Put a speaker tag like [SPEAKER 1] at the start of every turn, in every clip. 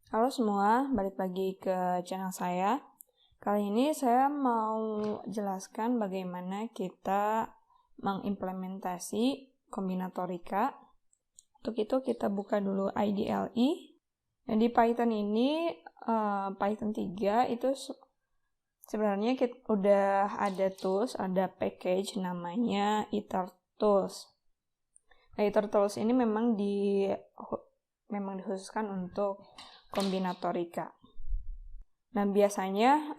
[SPEAKER 1] Halo semua, balik lagi ke channel saya. Kali ini saya mau jelaskan bagaimana kita mengimplementasi kombinatorika. Untuk itu kita buka dulu IDLE. Nah, di Python ini, Python 3 itu sebenarnya udah ada tools, ada package namanya itertools. Nah, itertools ini memang dikhususkan untuk kombinatorika. Nah, biasanya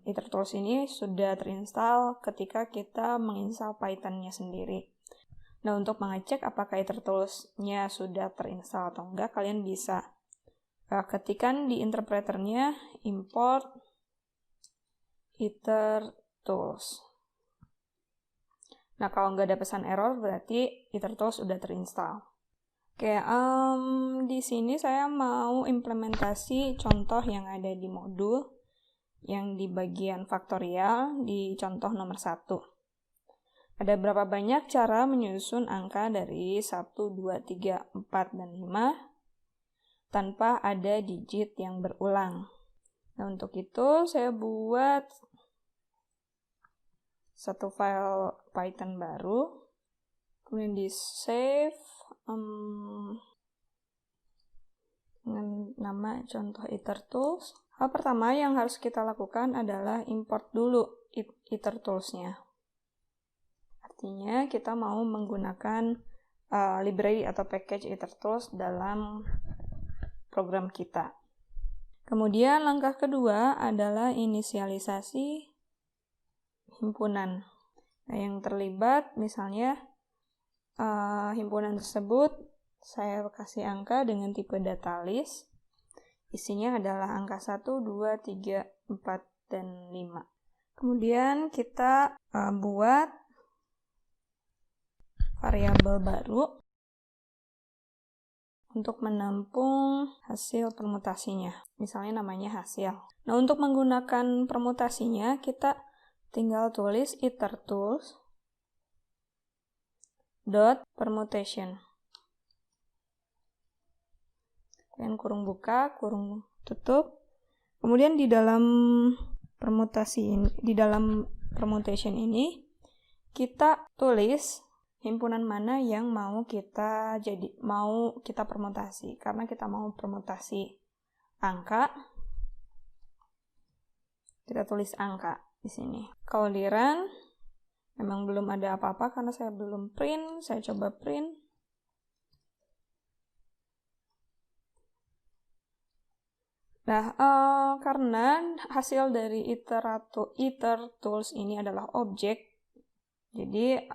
[SPEAKER 1] itertools ini sudah terinstall ketika kita menginstal Python-nya sendiri. Nah, untuk mengecek apakah itertools-nya sudah terinstall atau enggak, kalian bisa ketikkan di interpreternya import itertools. Nah, kalau nggak ada pesan error, berarti itertools sudah terinstall. Oke, di sini saya mau implementasi contoh yang ada di modul yang di bagian faktorial di contoh nomor 1. Ada berapa banyak cara menyusun angka dari 1, 2, 3, 4, dan 5 tanpa ada digit yang berulang. Nah, untuk itu saya buat satu file Python baru, kemudian di save dengan nama contoh itertools. Hal pertama yang harus kita lakukan adalah import dulu itertools-nya. Artinya kita mau menggunakan library atau package itertools dalam program kita. Kemudian langkah kedua adalah inisialisasi himpunan. Nah, yang terlibat misalnya himpunan tersebut saya kasih angka dengan tipe data list. Isinya adalah angka 1, 2, 3, 4, dan 5. Kemudian kita buat variabel baru untuk menampung hasil permutasinya. Misalnya namanya hasil. Nah, untuk menggunakan permutasinya, kita tinggal tulis itertools dot permutation. Dan kurung buka, kurung tutup. Kemudian di dalam permutation ini kita tulis himpunan mana yang mau kita permutasi. Karena kita mau permutasi angka, kita tulis angka di sini. Kalau di run memang belum ada apa-apa karena saya belum print. Saya coba print. Nah, karena hasil dari itertools ini adalah objek, jadi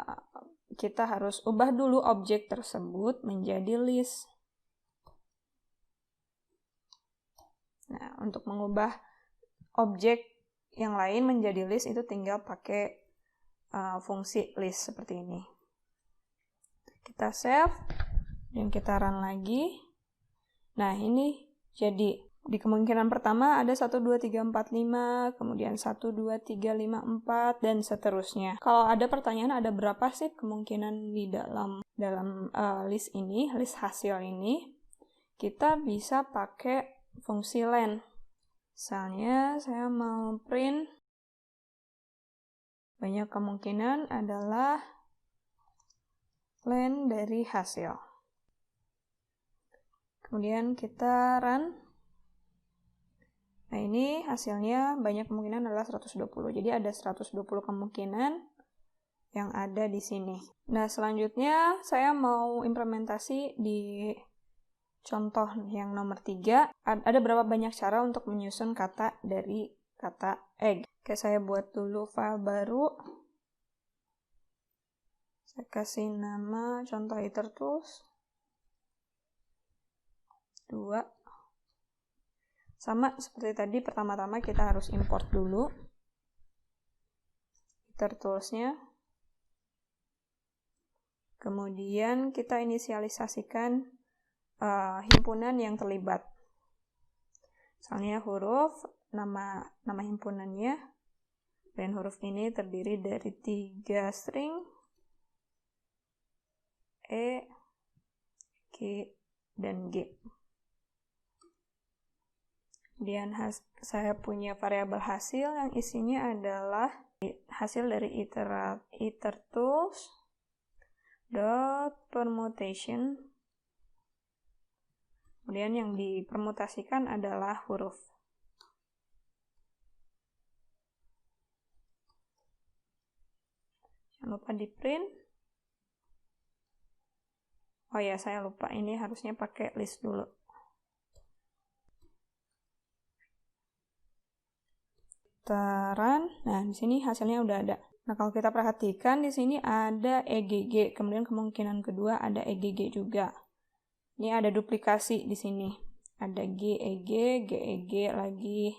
[SPEAKER 1] kita harus ubah dulu objek tersebut menjadi list. Nah, untuk mengubah objek yang lain menjadi list itu tinggal pakai fungsi list seperti ini. Kita save dan kita run lagi. Nah, ini jadi di kemungkinan pertama ada 1, 2, 3, 4, 5, kemudian 1, 2, 3, 5, 4, dan seterusnya. Kalau ada pertanyaan, ada berapa sih kemungkinan di dalam list ini, list hasil ini, kita bisa pakai fungsi len. Misalnya, saya mau print, banyak kemungkinan adalah len dari hasil. Kemudian kita run. Nah, ini hasilnya banyak kemungkinan adalah 120. Jadi ada 120 kemungkinan yang ada di sini. Nah, selanjutnya saya mau implementasi di contoh yang nomor 3. Ada berapa banyak cara untuk menyusun kata dari kata egg. Oke, saya buat dulu file baru. Saya kasih nama contoh itertools 2. Sama seperti tadi, pertama-tama kita harus import dulu itertools-nya. Kemudian kita inisialisasikan himpunan yang terlibat. Misalnya huruf, nama himpunannya, dan huruf ini terdiri dari 3 string, E, Q, dan G. Kemudian saya punya variabel hasil yang isinya adalah hasil dari itertools dot permutation. Kemudian yang dipermutasikan adalah huruf. Jangan lupa di print. Oh ya, saya lupa, ini harusnya pakai list dulu. Nah, di sini hasilnya udah ada. Nah, kalau kita perhatikan di sini ada EGG, kemudian kemungkinan kedua ada EGG juga. Ini ada duplikasi di sini. Ada GEG, GEG lagi,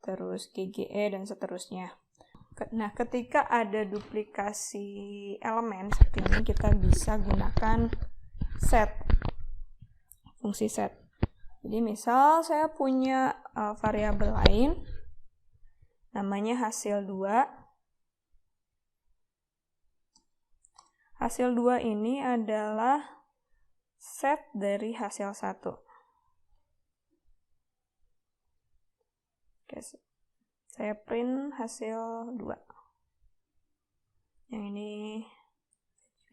[SPEAKER 1] terus GGE dan seterusnya. Nah, ketika ada duplikasi elemen seperti ini, kita bisa gunakan set, fungsi set. Jadi misal saya punya variabel lain, namanya hasil 2. Hasil 2 ini adalah set dari hasil 1. Oke, saya print hasil 2. Yang ini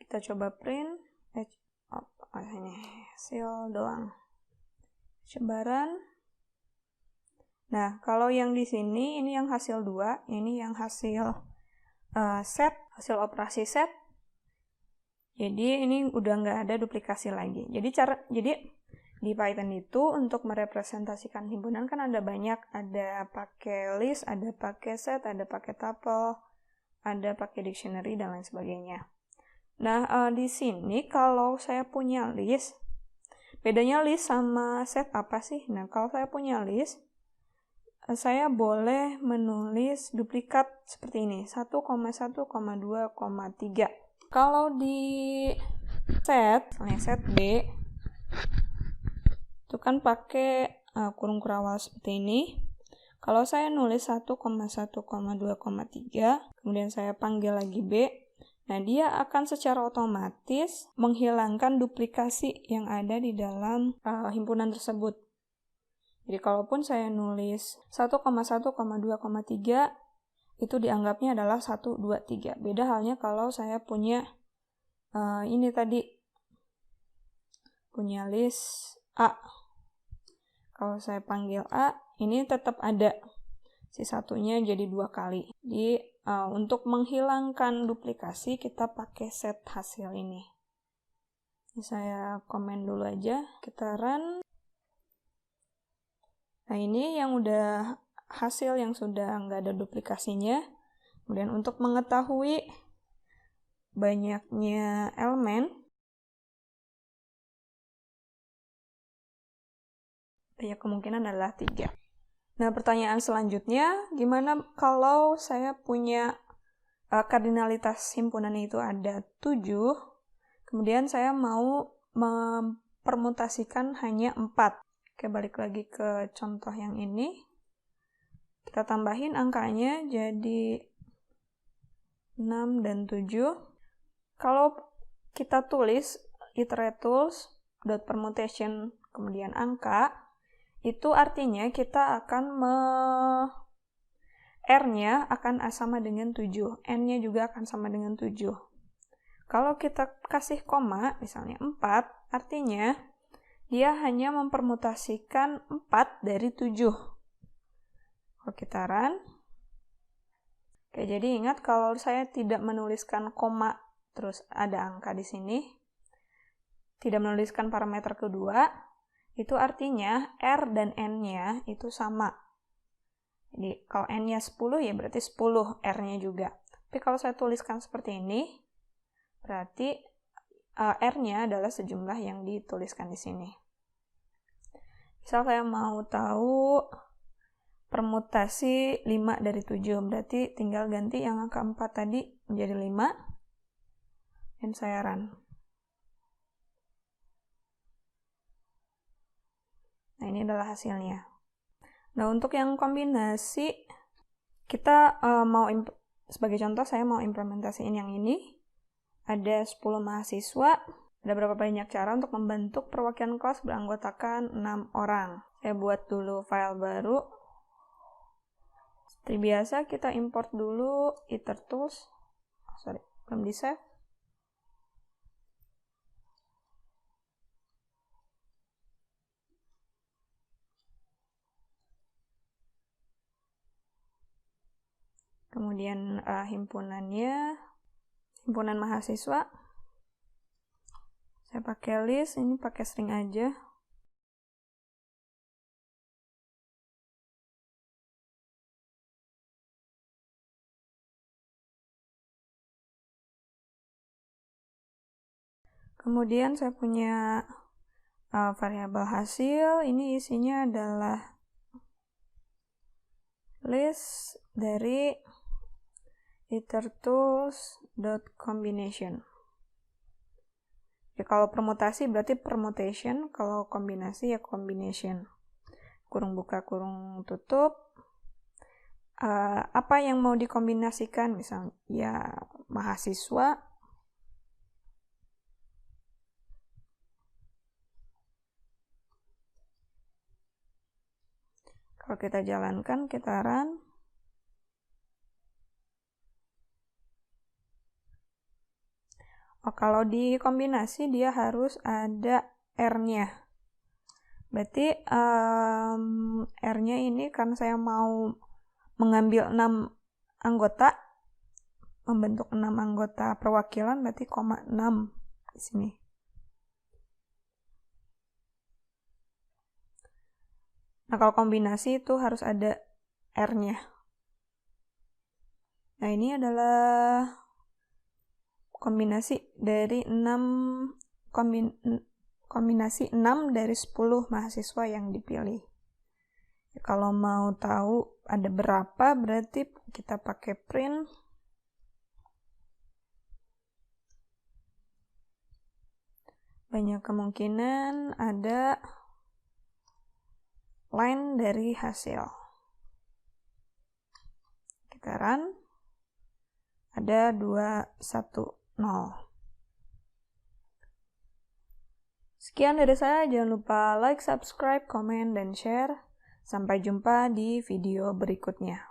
[SPEAKER 1] kita coba print. Ini hasil doang. Sebaran. Nah, kalau yang di sini, ini yang hasil 2, ini yang hasil set, hasil operasi set. Jadi ini udah nggak ada duplikasi lagi. Jadi di Python itu untuk merepresentasikan himpunan kan ada banyak, ada pakai list, ada pakai set, ada pakai tuple, ada pakai dictionary dan lain sebagainya. Nah, di sini kalau saya punya list, bedanya list sama set apa sih? Nah, kalau saya punya list, saya boleh menulis duplikat seperti ini, 1,1,2,3. Kalau di set, misalnya set B, itu kan pakai kurung kurawal seperti ini. Kalau saya nulis 1,1,2,3, kemudian saya panggil lagi B, nah dia akan secara otomatis menghilangkan duplikasi yang ada di dalam himpunan tersebut. Jadi kalaupun saya nulis 1,1,2,3, itu dianggapnya adalah 1, 2, 3. Beda halnya kalau saya punya ini tadi, punya list A. Kalau saya panggil A, ini tetap ada. Si satunya jadi 2 kali. Jadi untuk menghilangkan duplikasi, kita pakai set hasil ini. Ini saya komen dulu aja. Kita run. Nah, ini yang udah hasil yang sudah nggak ada duplikasinya. Kemudian untuk mengetahui banyaknya elemen, banyak kemungkinan adalah 3. Nah, pertanyaan selanjutnya, gimana kalau saya punya kardinalitas himpunan itu ada 7, kemudian saya mau mempermutasikan hanya 4. Oke, balik lagi ke contoh yang ini. Kita tambahin angkanya jadi 6 dan 7. Kalau kita tulis itertools.permutation kemudian angka, itu artinya kita akan R-nya akan sama dengan 7, N-nya juga akan sama dengan 7. Kalau kita kasih koma, misalnya 4, artinya dia hanya mempermutasikan 4 dari 7. Kalau kita run, oke, jadi ingat kalau saya tidak menuliskan koma, terus ada angka di sini, tidak menuliskan parameter kedua, itu artinya R dan N-nya itu sama. Jadi kalau N-nya 10, ya berarti 10 R-nya juga. Tapi kalau saya tuliskan seperti ini, berarti R-nya adalah sejumlah yang dituliskan di sini. Misal saya mau tahu permutasi 5 dari 7, berarti tinggal ganti yang angka 4 tadi menjadi 5, dan saya run. Nah, ini adalah hasilnya. Nah, untuk yang kombinasi, kita sebagai contoh, saya mau implementasiin yang ini. Ada 10 mahasiswa, Ada berapa banyak cara untuk membentuk perwakilan kelas beranggotakan 6 orang. Saya buat dulu file baru. Seperti biasa, kita import dulu itertools. Belum di-save. Kemudian himpunannya, himpunan mahasiswa. Saya pakai list, ini pakai string aja. Kemudian saya punya variabel hasil, ini isinya adalah list dari itertools.combination. Ya, kalau permutasi berarti permutation, kalau kombinasi ya combination. Kurung buka, kurung tutup. Apa yang mau dikombinasikan, misalnya ya mahasiswa. Kalau kita jalankan, kita run. Kalau dikombinasi dia harus ada R-nya. Berarti R-nya ini karena saya mau mengambil 6 anggota, membentuk 6 anggota perwakilan, berarti 6 di sini. Nah, kalau kombinasi itu harus ada R-nya. Nah, ini adalah kombinasi dari 6 kombinasi 6 dari 10 mahasiswa yang dipilih. Ya, kalau mau tahu ada berapa, berarti kita pakai print. Banyak kemungkinan ada line dari hasil. Kita run. Ada 210. Sekian dari saya, jangan lupa like, subscribe, komen, dan share. Sampai jumpa di video berikutnya.